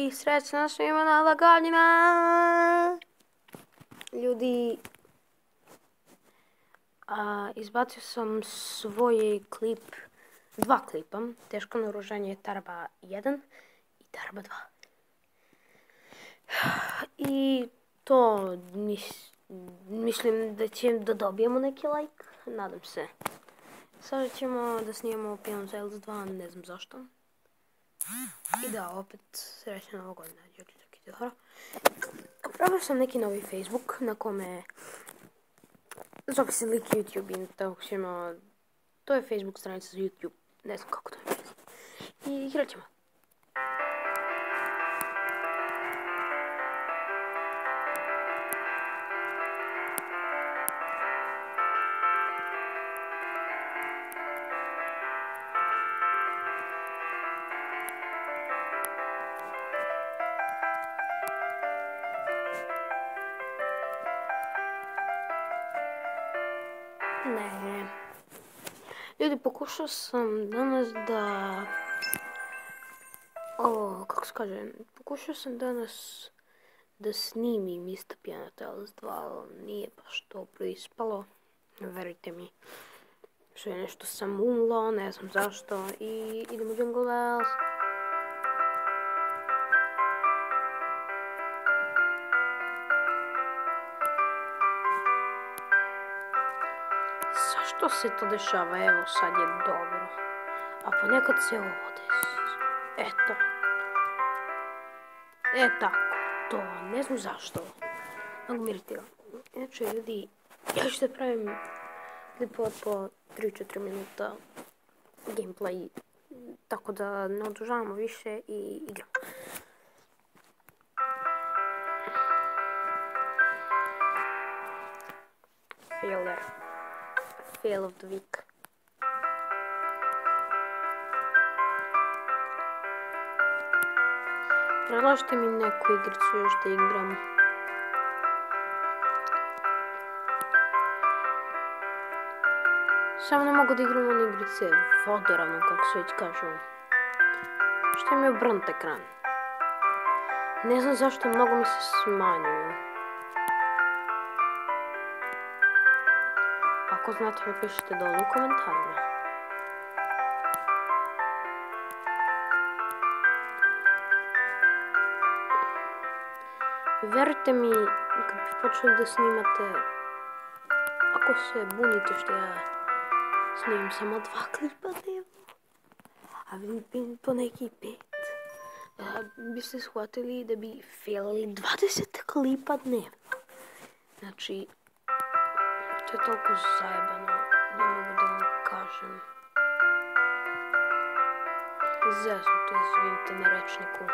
ljudi, srećna svima Nova godina! Ljudi, izbacio sam svoj klip, 2 klipa, teško naoružanje Taraba 1 i Taraba 2. I to mislim da dobijemo neki like, nadam se. Sada ćemo da snimamo Piano Tales 2, ne znam zašto. I da, opet srećna Nova godina. Probao sam neki novi Facebook na kome zove se lik YouTube i tako ćemo... To je Facebook stranica za YouTube, ne znam kako to je. I igrat ćemo. Ne. Ljudi, pokušao sam danas da... Pokušao sam danas da snimim isto Piano Tales 2, ali nije baš dobro ispalo. Verujte mi. Što je nešto sam umlo, ne znam zašto. I idemo u Jungle Bells. Zašto se to dešava? Evo, sad je dobro. A ponekad se ovo desi. Eto. Tako. To. Ne znam zašto. Mnogo mi iritira. Inače, ljudi, ja ću da pravim klipova po 3-4 minuta gameplay. Tako da ne odužavamo više i igramo. Failure. Fail of the week. Predlažite mi neku igricu još da igram. Samo ne mogu da igram one igrice vodoravno, kako se već kažu. Što imaju brnt ekran. Ne znam zašto, mnogo mi se smanjuju. Ako znate, mi pišite dole u komentarima. Verujte mi, kad bi počeli da snimate, ako se bunite što ja snimam samo 2 klipa dnevno, a vidim po neki 5, biste shvatili da bi failali 20 klipa dnevno. Znači, to je toliko zajebano, da mogu da vam kažem. Zeznuto, izvinite na rečniku.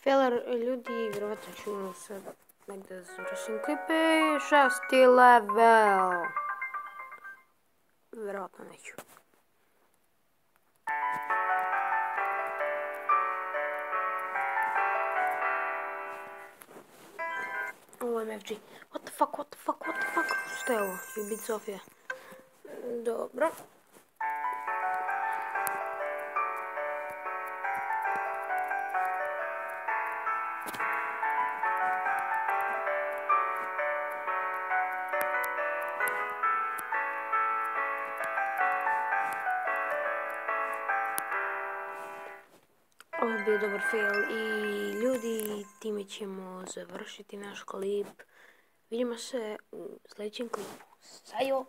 Failure, ljudi, vjerovatno ću sad negdje završim klipe. 6. level. Vjerovatno neću. Ovo je MFG. What the fuck? Što je ovo? Ubit Sofija. Dobro. Ovo je bio dobar fail i ljudi, time ćemo završiti naš klip. Vidimo se u sljedećem klipu. Sajo!